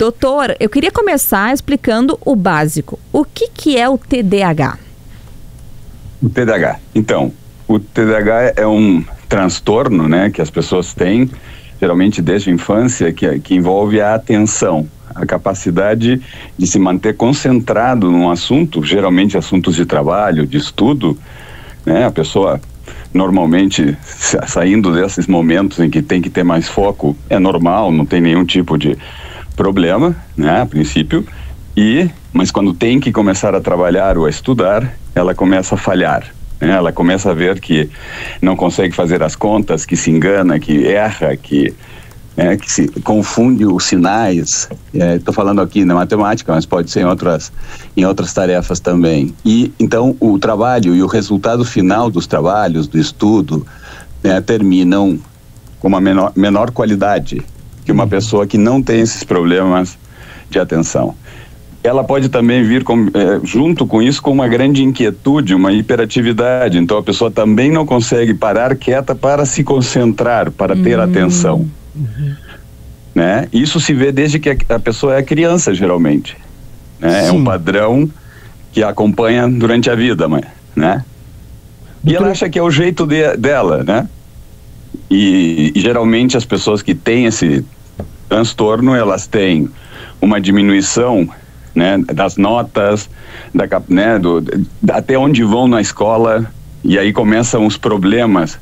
Doutor, eu queria começar explicando o básico. O que é o TDAH? O TDAH. Então, o TDAH é um transtorno, né, que as pessoas têm, geralmente desde a infância, que envolve a atenção, a capacidade de se manter concentrado num assunto, geralmente assuntos de trabalho, de estudo, né, a pessoa normalmente saindo desses momentos em que tem que ter mais foco, é normal, não tem nenhum tipo de problema, né, a princípio, mas quando tem que começar a trabalhar ou a estudar, ela começa a falhar, né, ela começa a ver que não consegue fazer as contas, que se engana, que erra, que se confunde os sinais. Estou falando aqui na matemática, mas pode ser em outras tarefas também. E então o trabalho e o resultado final dos trabalhos, do estudo, terminam com uma menor qualidade que uma pessoa que não tem esses problemas de atenção. Ela pode também vir junto com isso com uma grande inquietude, uma hiperatividade. Então a pessoa também não consegue parar quieta para se concentrar, para ter atenção. Né? Isso se vê desde que a pessoa é criança, geralmente, né? É um padrão que a acompanha durante a vida, né? E ela acha que é o jeito dela, né? E geralmente as pessoas que têm esse transtorno, elas têm uma diminuição, né, das notas, até onde vão na escola, e aí começam os problemas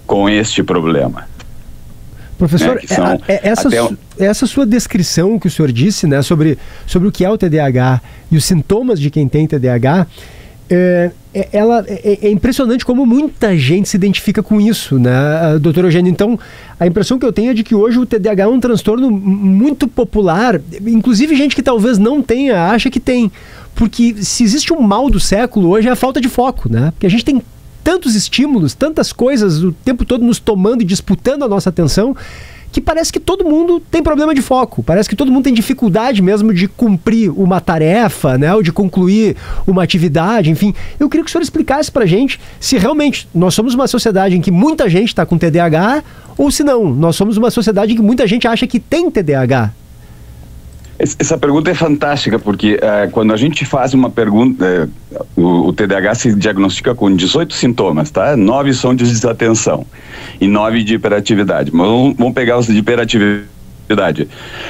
com este problema. Professor, essa sua descrição que o senhor disse, né, sobre o que é o TDAH e os sintomas de quem tem TDAH, é impressionante como muita gente se identifica com isso, né, doutor Eugênio? Então, a impressão que eu tenho é de que hoje o TDAH é um transtorno muito popular, inclusive gente que talvez não tenha, acha que tem, porque se existe um mal do século hoje é a falta de foco, né, porque a gente tem tantos estímulos, tantas coisas o tempo todo nos tomando e disputando a nossa atenção, que parece que todo mundo tem problema de foco, parece que todo mundo tem dificuldade mesmo de cumprir uma tarefa, né, ou de concluir uma atividade, enfim. Eu queria que o senhor explicasse pra gente se realmente nós somos uma sociedade em que muita gente está com TDAH, ou se não, nós somos uma sociedade em que muita gente acha que tem TDAH. Essa pergunta é fantástica, porque quando a gente faz uma pergunta, o TDAH se diagnostica com 18 sintomas, tá? 9 são de desatenção e 9 de hiperatividade. Mas vamos pegar os de hiperatividade.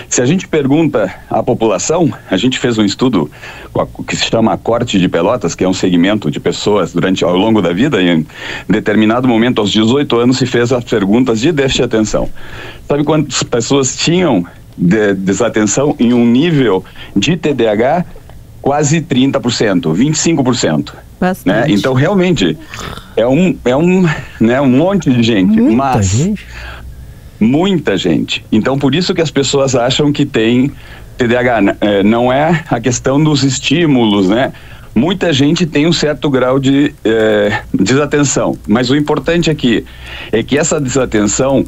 Se a gente pergunta à população, a gente fez um estudo que se chama Corte de Pelotas, que é um segmento de pessoas ao longo da vida, e em determinado momento, aos 18 anos, se fez as perguntas de déficit de atenção. Sabe quantas pessoas tinham desatenção em um nível de TDAH? Quase 30%, 25%. Né? Então realmente é um monte de gente, muita gente. Então por isso que as pessoas acham que tem TDAH, não é a questão dos estímulos, né? Muita gente tem um certo grau de desatenção, mas o importante aqui é que essa desatenção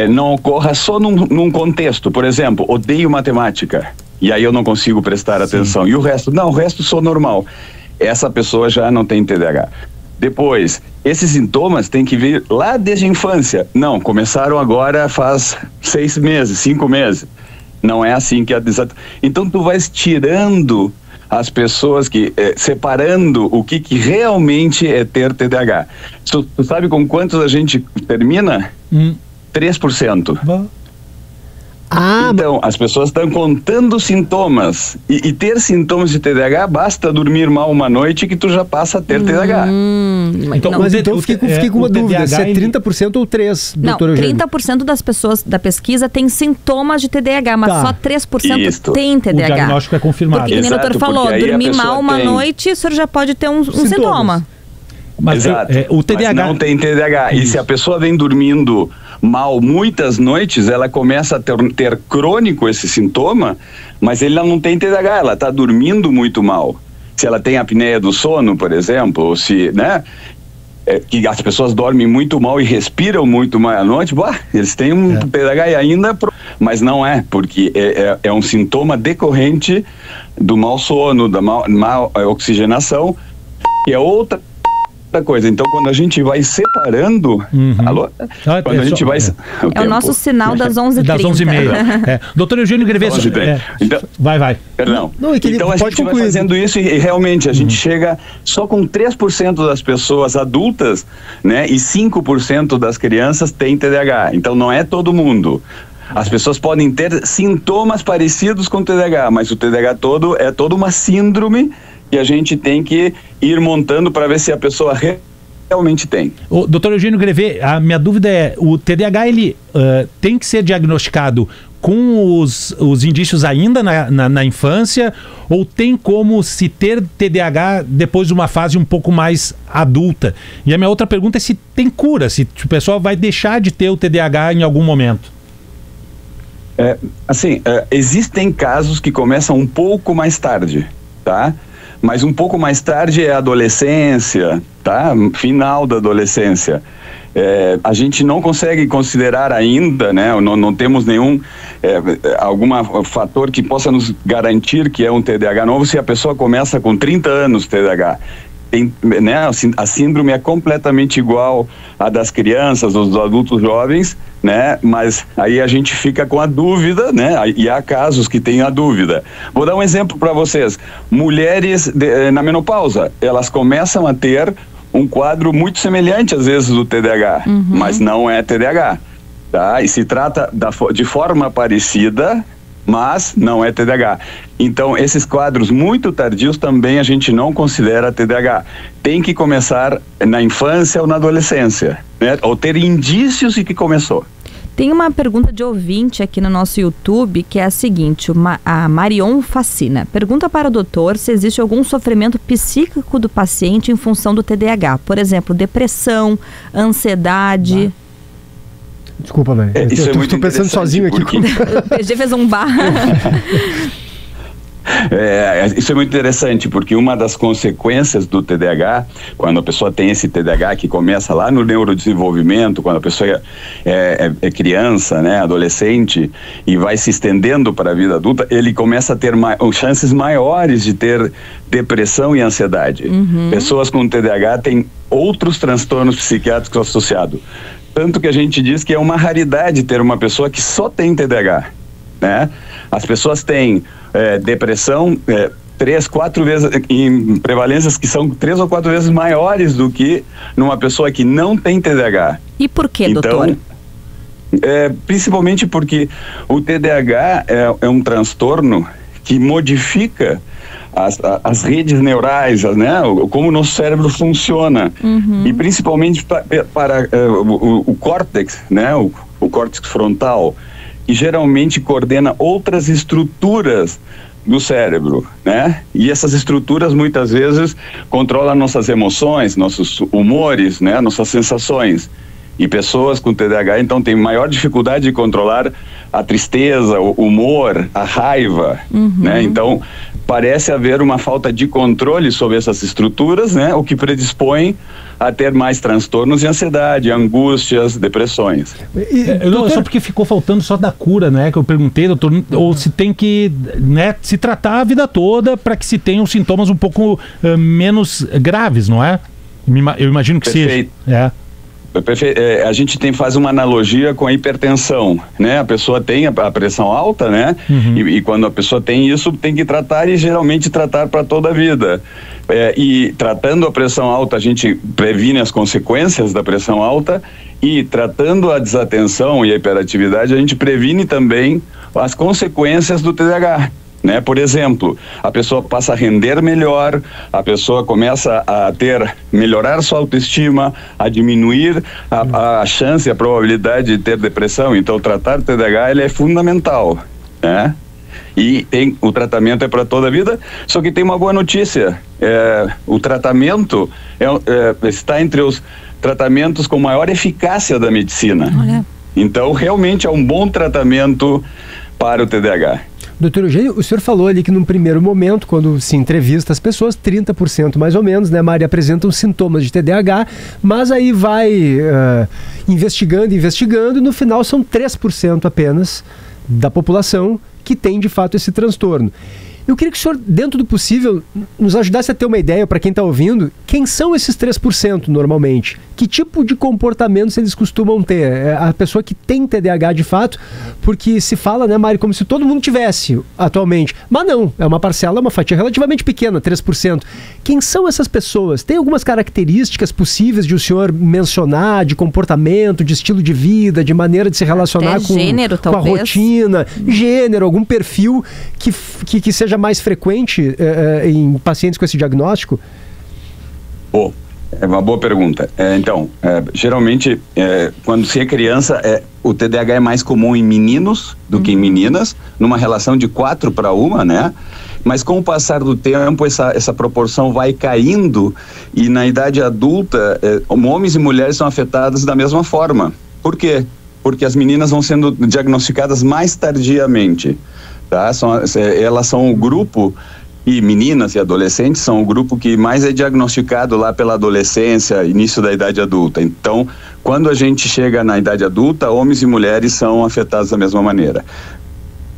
não ocorra só num contexto. Por exemplo, odeio matemática e aí eu não consigo prestar atenção. E o resto? Não, o resto sou normal. Essa pessoa já não tem TDAH. Depois, esses sintomas têm que vir lá desde a infância. Não, começaram agora faz 6 meses, 5 meses. Não é assim que a desatenção... Então tu vais tirando as pessoas, separando o que realmente é ter TDAH. Tu sabe com quantos a gente termina? 3%. Então, as pessoas estão contando sintomas. E ter sintomas de TDAH, basta dormir mal uma noite que tu já passa a ter TDAH. Então fiquei com uma dúvida, se é 30% ou 3%, doutor Eugênio? 30% das pessoas da pesquisa têm sintomas de TDAH, mas só 3% tem TDAH. O diagnóstico é confirmado. Porque, como o doutor falou, dormir mal uma noite, o senhor já pode ter um sintoma. Mas o TDAH... Mas não tem TDAH. E se a pessoa vem dormindo mal muitas noites, ela começa a ter crônico esse sintoma, mas ele não tem TDAH, ela está dormindo muito mal. Se ela tem apneia do sono, por exemplo, ou se, né, que as pessoas dormem muito mal e respiram muito mal à noite, eles têm um TDAH e ainda... Mas não é, porque é um sintoma decorrente do mau sono, da má oxigenação, que é outra coisa. Então, quando a gente vai separando... Alô? Quando a gente vai... É o nosso sinal das 11h30. Das 11h30. Doutor Eugênio Grevesso... Então, vai. Perdão. Então, a gente vai fazendo isso e realmente a gente chega só com 3% das pessoas adultas, né? E 5% das crianças têm TDAH. Então, não é todo mundo. As pessoas podem ter sintomas parecidos com o TDAH, mas o TDAH todo é toda uma síndrome que a gente tem que ir montando para ver se a pessoa realmente tem. Doutor Eugênio Greve, a minha dúvida é, o TDAH ele tem que ser diagnosticado com os indícios ainda na infância, ou tem como se ter TDAH depois de uma fase um pouco mais adulta? E a minha outra pergunta é se tem cura, se o pessoal vai deixar de ter o TDAH em algum momento. Existem casos que começam um pouco mais tarde, tá? Mas um pouco mais tarde é a adolescência, tá? Final da adolescência. A gente não consegue considerar ainda, né? Não temos nenhum algum fator que possa nos garantir que é um TDAH novo se a pessoa começa com 30 anos TDAH. Né, a síndrome é completamente igual à das crianças, dos adultos jovens, né? Mas aí a gente fica com a dúvida, né? E há casos que tem a dúvida. Vou dar um exemplo para vocês. Mulheres na menopausa, elas começam a ter um quadro muito semelhante às vezes do TDAH, mas não é TDAH, tá? E se trata de forma parecida, mas não é TDAH. Então, esses quadros muito tardios também a gente não considera TDAH. Tem que começar na infância ou na adolescência, né? Ou ter indícios de que começou. Tem uma pergunta de ouvinte aqui no nosso YouTube, que é a seguinte, a Marion Facina. Pergunta para o doutor se existe algum sofrimento psíquico do paciente em função do TDAH. Por exemplo, depressão, ansiedade... Desculpa, Maria. Eu tô pensando sozinho aqui. Porque... O PG fez um bar. Isso é muito interessante, porque uma das consequências do TDAH, quando a pessoa tem esse TDAH que começa lá no neurodesenvolvimento, quando a pessoa é criança, né, adolescente, e vai se estendendo para a vida adulta, ele começa a ter chances maiores de ter depressão e ansiedade. Pessoas com TDAH têm outros transtornos psiquiátricos associados. Tanto que a gente diz que é uma raridade ter uma pessoa que só tem TDAH, né? As pessoas têm depressão 3, 4 vezes, em prevalências que são 3 ou 4 vezes maiores do que numa pessoa que não tem TDAH. E por que, doutor? Principalmente porque o TDAH é um transtorno que modifica as redes neurais, né? Como o nosso cérebro funciona. E principalmente para o córtex, né? O córtex frontal, que geralmente coordena outras estruturas do cérebro, né? E essas estruturas muitas vezes controlam nossas emoções, nossos humores, né? Nossas sensações. E pessoas com TDAH, então, têm maior dificuldade de controlar a tristeza, o humor, a raiva, né? Então, parece haver uma falta de controle sobre essas estruturas, né? O que predispõe a ter mais transtornos de ansiedade, angústias, depressões. Só porque ficou faltando só da cura, né? Que eu perguntei, doutor, ou se tem que, né, se tratar a vida toda para que se tenham sintomas um pouco menos graves, não é? Eu imagino que Perfeito. Seja. A gente faz uma analogia com a hipertensão, né? A pessoa tem a pressão alta, né? E quando a pessoa tem isso, tem que tratar e geralmente tratar para toda a vida. E tratando a pressão alta, a gente previne as consequências da pressão alta, e tratando a desatenção e a hiperatividade, a gente previne também as consequências do TDAH. Né? Por exemplo, a pessoa passa a render melhor, a pessoa começa a melhorar sua autoestima, a diminuir a chance, a probabilidade de ter depressão. Então, tratar o TDAH ele é fundamental, né? E o tratamento é para toda a vida, só que tem uma boa notícia, o tratamento está entre os tratamentos com maior eficácia da medicina. Olha. Então, realmente é um bom tratamento para o TDAH. Doutor Eugênio, o senhor falou ali que num primeiro momento, quando se entrevista as pessoas, 30% mais ou menos, né, Mari, apresentam sintomas de TDAH, mas aí vai investigando, e no final são 3% apenas da população que tem de fato esse transtorno. Eu queria que o senhor, dentro do possível, nos ajudasse a ter uma ideia, para quem está ouvindo, quem são esses 3% normalmente? Que tipo de comportamentos eles costumam ter? É a pessoa que tem TDAH de fato, porque se fala, né, Mari, como se todo mundo tivesse atualmente. Mas não, é uma parcela, uma fatia relativamente pequena, 3%. Quem são essas pessoas? Tem algumas características possíveis de o senhor mencionar, de comportamento, de estilo de vida, de maneira de se relacionar com, gênero, com a rotina, gênero, algum perfil que seja mais frequente em pacientes com esse diagnóstico? É uma boa pergunta. Geralmente, quando se é criança, o TDAH é mais comum em meninos do que em meninas, numa relação de 4:1, né? Mas com o passar do tempo, essa proporção vai caindo e na idade adulta, homens e mulheres são afetados da mesma forma. Por quê? Porque as meninas vão sendo diagnosticadas mais tardiamente, tá? Elas são o grupo, e meninas e adolescentes são o grupo que mais é diagnosticado lá pela adolescência, início da idade adulta. Então, quando a gente chega na idade adulta, homens e mulheres são afetados da mesma maneira.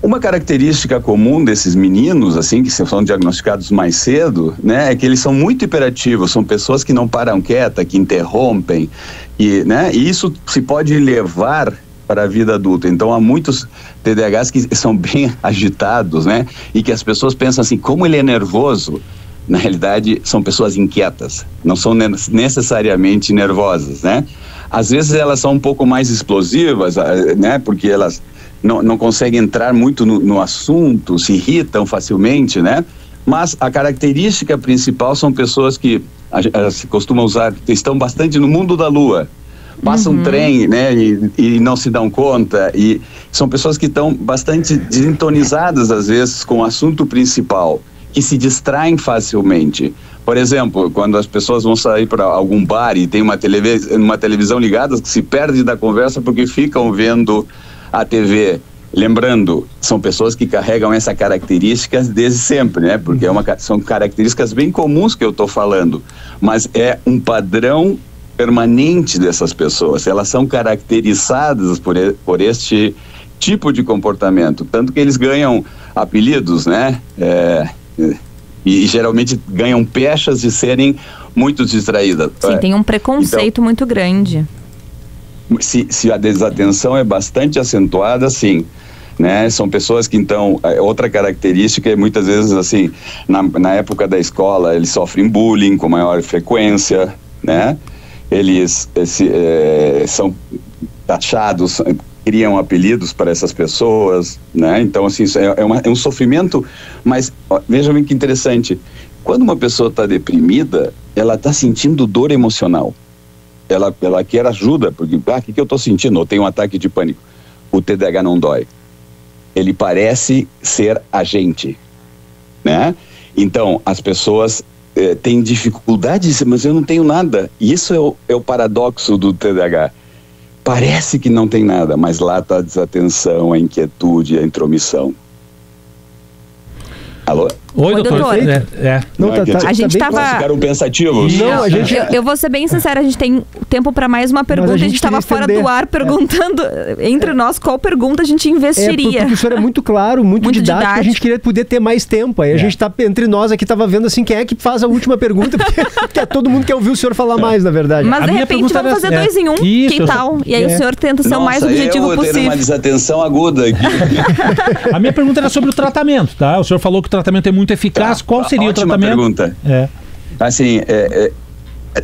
Uma característica comum desses meninos, assim, que são diagnosticados mais cedo, né, é que eles são muito hiperativos, são pessoas que não param quieta, que interrompem, e isso se pode levar para a vida adulta. Então, há muitos TDAHs que são bem agitados, né? E que as pessoas pensam assim, como ele é nervoso, na realidade, são pessoas inquietas, não são necessariamente nervosas, né? Às vezes elas são um pouco mais explosivas, né? Porque elas não conseguem entrar muito no assunto, se irritam facilmente, né? Mas a característica principal são pessoas que se costuma usar, estão bastante no mundo da lua, passa um trem, né, e não se dão conta, e são pessoas que estão bastante desintonizadas às vezes com o assunto principal, que se distraem facilmente. Por exemplo, quando as pessoas vão sair para algum bar e tem uma televisão ligada, que se perde da conversa porque ficam vendo a TV. Lembrando, são pessoas que carregam essa característica desde sempre, né? Porque são características bem comuns que eu estou falando, mas é um padrão permanente dessas pessoas. Elas são caracterizadas por este tipo de comportamento, tanto que eles ganham apelidos, né? E geralmente ganham pechas de serem muito distraídas. Sim, tem um preconceito muito grande. Se a desatenção é bastante acentuada, sim, né? São pessoas que, então, outra característica é muitas vezes assim, na época da escola, eles sofrem bullying com maior frequência, né? Eles são taxados, criam apelidos para essas pessoas, né? Então, assim, é um sofrimento, mas veja bem que interessante, quando uma pessoa está deprimida, ela está sentindo dor emocional, ela quer ajuda, porque, o que eu estou sentindo? Eu tenho um ataque de pânico. O TDAH não dói, ele parece ser agente, né? Então, as pessoas têm dificuldades, mas eu não tenho nada. E isso é o paradoxo do TDAH. Parece que não tem nada, mas lá está a desatenção, a inquietude, a intromissão. Alô? Oi, doutor. Não, a gente estava... Ficaram pensativos? Não, a gente... eu vou ser bem sincera, a gente tem tempo para mais uma pergunta. A gente estava fora do ar perguntando entre nós qual pergunta a gente investiria. Porque o senhor é muito claro, muito didático. A gente queria poder ter mais tempo. Aí a gente tá entre nós aqui, estava vendo assim, quem é que faz a última pergunta, porque todo mundo quer ouvir o senhor falar mais, na verdade. Mas de repente vamos fazer 2 em 1, que tal? E aí o senhor tenta ser o mais objetivo possível. Eu tenho uma desatenção aguda aqui. A minha pergunta era sobre o tratamento, tá? O senhor falou que o tratamento é muito eficaz. Qual seria o tratamento? Pergunta. Assim,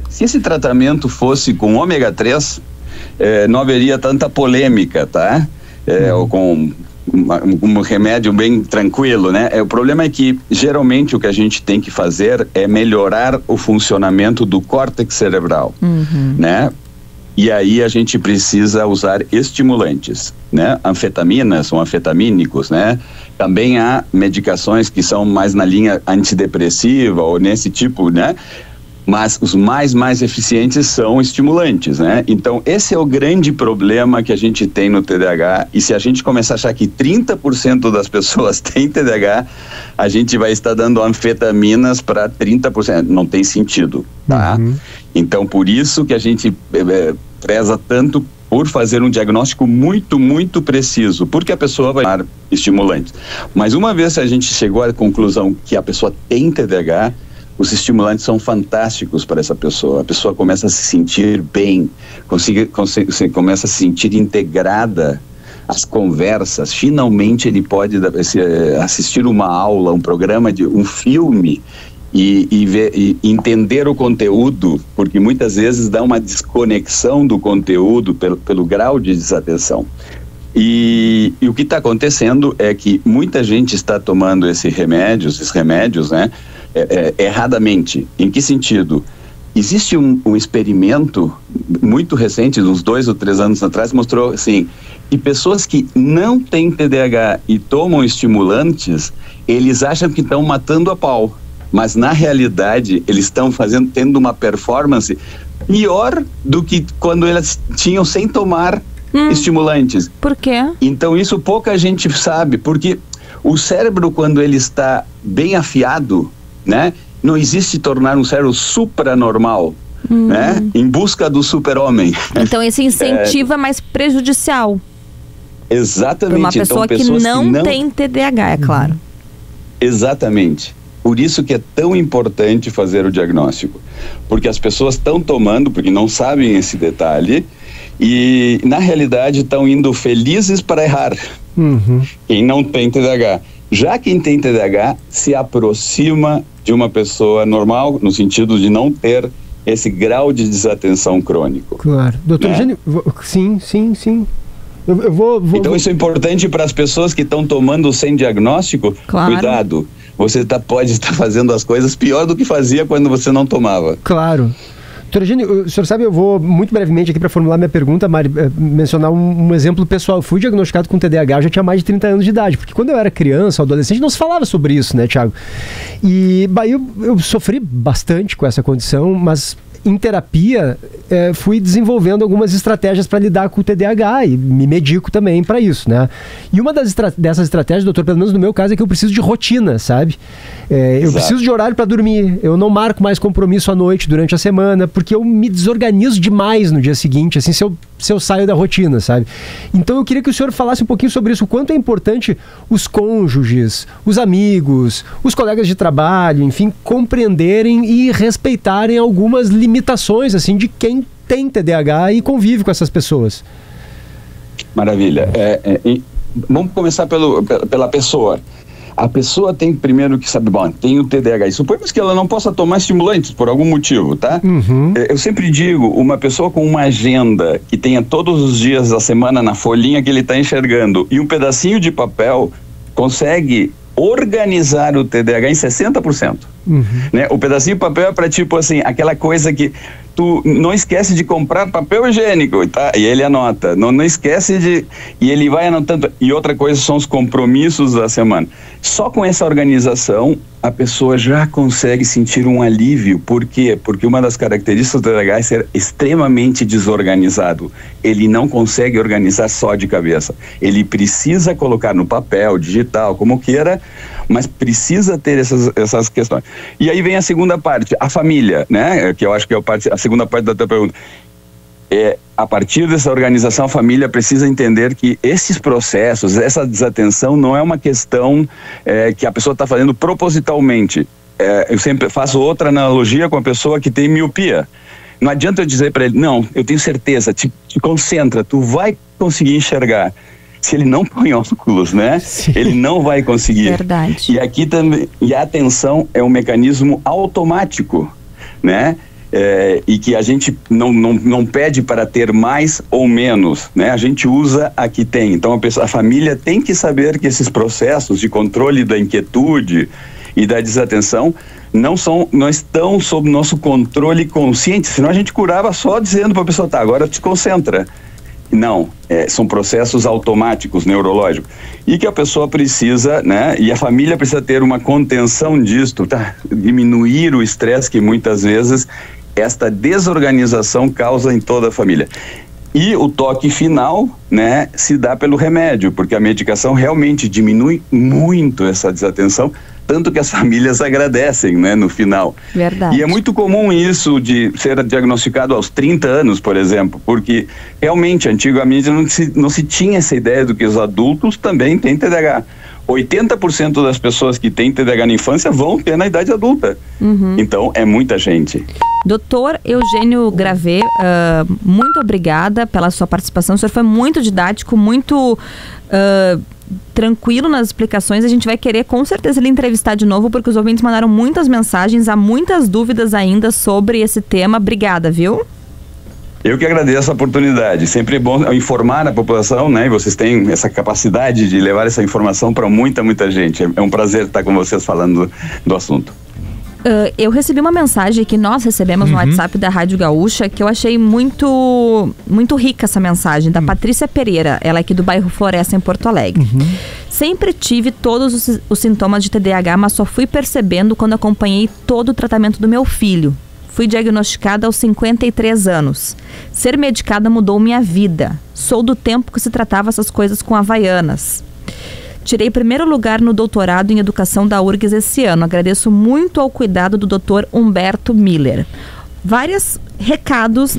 se esse tratamento fosse com ômega 3, não haveria tanta polêmica, tá? Ou com um remédio bem tranquilo, né? O problema é que, geralmente, o que a gente tem que fazer é melhorar o funcionamento do córtex cerebral, né? E aí a gente precisa usar estimulantes, né? Anfetaminas ou anfetamínicos, né? Também há medicações que são mais na linha antidepressiva ou nesse tipo, né? Mas os mais eficientes são estimulantes, né? Então, esse é o grande problema que a gente tem no TDAH, e se a gente começar a achar que 30% das pessoas têm TDAH, a gente vai estar dando anfetaminas para 30%. Não tem sentido, tá? Então, por isso que a gente preza tanto por fazer um diagnóstico muito, muito preciso, porque a pessoa vai tomar estimulantes. Mas uma vez que a gente chegou à conclusão que a pessoa tem TDAH, os estimulantes são fantásticos para essa pessoa. A pessoa começa a se sentir bem, começa a se sentir integrada às conversas. Finalmente ele pode assistir uma aula, um programa, um filme e entender o conteúdo, porque muitas vezes dá uma desconexão do conteúdo pelo grau de desatenção. E o que está acontecendo é que muita gente está tomando esses remédios, né, erradamente. Em que sentido? Existe um experimento muito recente, uns 2 ou 3 anos atrás, mostrou assim, que pessoas que não têm TDAH e tomam estimulantes, eles acham que estão matando a pau, mas na realidade eles estão tendo uma performance pior do que quando eles tinham sem tomar estimulantes. Por quê? Então isso pouca gente sabe, porque o cérebro, quando ele está bem afiado, né, não existe tornar um cérebro supranormal, né, em busca do super-homem. Então esse incentivo é mais prejudicial. Exatamente. Para uma pessoa que não tem TDAH, é claro. Exatamente. Por isso que é tão importante fazer o diagnóstico, porque as pessoas estão tomando, porque não sabem esse detalhe, e na realidade estão indo felizes para errar. Quem não tem TDAH. Já quem tem TDAH se aproxima de uma pessoa normal, no sentido de não ter esse grau de desatenção crônico. Claro. Doutor Eugênio, sim. Eu vou... Então isso é importante para as pessoas que estão tomando sem diagnóstico. Claro. Cuidado, você pode estar fazendo as coisas pior do que fazia quando você não tomava. Claro. Doutor Eugênio, o senhor sabe, eu vou muito brevemente aqui para formular minha pergunta, Mari, mencionar um exemplo pessoal. Eu fui diagnosticado com TDAH, eu já tinha mais de 30 anos de idade, porque quando eu era criança, adolescente, não se falava sobre isso, né, Thiago? E eu sofri bastante com essa condição, mas em terapia fui desenvolvendo algumas estratégias para lidar com o TDAH e me medico também para isso, né? E uma dessas estratégias, doutor, pelo menos no meu caso, é que eu preciso de rotina, sabe? Eu preciso de horário para dormir, eu não marco mais compromisso à noite durante a semana, porque eu me desorganizo demais no dia seguinte, assim, se eu saio da rotina, sabe? Então eu queria que o senhor falasse um pouquinho sobre isso, o quanto é importante os cônjuges, os amigos, os colegas de trabalho, enfim, compreenderem e respeitarem algumas limitações, assim, de quem tem TDAH e convive com essas pessoas. Maravilha. Vamos começar pela pessoa. A pessoa tem primeiro que saber, bom, tem o TDAH. E suponhamos que ela não possa tomar estimulantes por algum motivo, tá? Eu sempre digo, uma pessoa com uma agenda que tenha todos os dias da semana na folhinha que ele está enxergando e um pedacinho de papel, consegue organizar o TDAH em 60%. Né? O pedacinho de papel é para, tipo assim, aquela coisa que tu não esquece de comprar papel higiênico, tá? E ele anota, não esquece de... E ele vai anotando. E outra coisa são os compromissos da semana. Só com essa organização, a pessoa já consegue sentir um alívio. Por quê? Porque uma das características do TDAH é ser extremamente desorganizado. Ele não consegue organizar só de cabeça. Ele precisa colocar no papel, digital, como queira, mas precisa ter essas questões. E aí vem a segunda parte, a família, né? Que eu acho que é a segunda parte da tua pergunta. A partir dessa organização, a família precisa entender que esses processos, essa desatenção não é uma questão que a pessoa está fazendo propositalmente. Eu sempre faço outra analogia com a pessoa que tem miopia. Não adianta eu dizer para ele, não, eu tenho certeza, te concentra, tu vai conseguir enxergar. Se ele não põe óculos, né? Sim. Ele não vai conseguir. Verdade. E aqui também, e a atenção é um mecanismo automático, né? E que a gente não pede para ter mais ou menos, né? A gente usa a que tem. Então a família tem que saber que esses processos de controle da inquietude e da desatenção não estão sob nosso controle consciente, senão a gente curava só dizendo para a pessoa, tá, agora te concentra. Não, são processos automáticos, neurológicos, e que a pessoa precisa, né, e a família precisa ter uma contenção disto, tá? Diminuir o estresse que muitas vezes esta desorganização causa em toda a família. E o toque final, né, se dá pelo remédio, porque a medicação realmente diminui muito essa desatenção, tanto que as famílias agradecem, né, no final. Verdade. E é muito comum isso de ser diagnosticado aos 30 anos, por exemplo, porque realmente, antigamente não se tinha essa ideia do que os adultos também têm TDAH. 80% das pessoas que têm TDAH na infância vão ter na idade adulta. Então, é muita gente. Doutor Eugênio Gravê, muito obrigada pela sua participação. O senhor foi muito didático, muito tranquilo nas explicações. A gente vai querer com certeza lhe entrevistar de novo, porque os ouvintes mandaram muitas mensagens, há muitas dúvidas ainda sobre esse tema. Obrigada, viu? Eu que agradeço a oportunidade. Sempre é bom informar a população, né? E vocês têm essa capacidade de levar essa informação para muita gente. É um prazer estar com vocês falando do assunto. Eu recebi uma mensagem que nós recebemos no WhatsApp da Rádio Gaúcha, que eu achei muito rica essa mensagem, da Patrícia Pereira, ela é aqui do bairro Floresta, em Porto Alegre. Sempre tive todos os sintomas de TDAH, mas só fui percebendo quando acompanhei todo o tratamento do meu filho. Fui diagnosticada aos 53 anos. Ser medicada mudou minha vida. Sou do tempo que se tratava essas coisas com Havaianas. Tirei primeiro lugar no doutorado em educação da URGS esse ano. Agradeço muito ao cuidado do Dr. Humberto Miller. Vários recados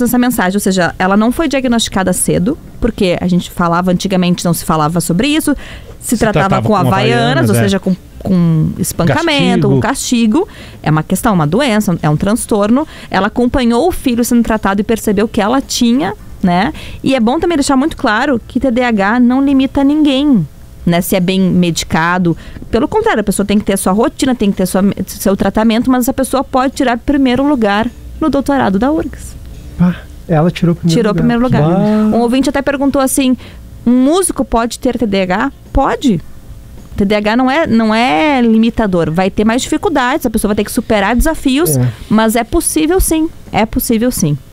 nessa mensagem, ou seja, ela não foi diagnosticada cedo, porque a gente falava, antigamente não se falava sobre isso, se tratava com Havaianas, ou seja, com espancamento, com castigo. É uma questão, uma doença, é um transtorno. Ela acompanhou o filho sendo tratado e percebeu que ela tinha, né? E é bom também deixar muito claro que TDAH não limita ninguém, né? Se é bem medicado. Pelo contrário, a pessoa tem que ter a sua rotina, tem que ter seu tratamento, mas essa pessoa pode tirar primeiro lugar no doutorado da URGS. Ela tirou primeiro lugar. Um ouvinte até perguntou assim, um músico pode ter TDAH? Pode. TDAH não é limitador, vai ter mais dificuldades, a pessoa vai ter que superar desafios, mas é possível sim.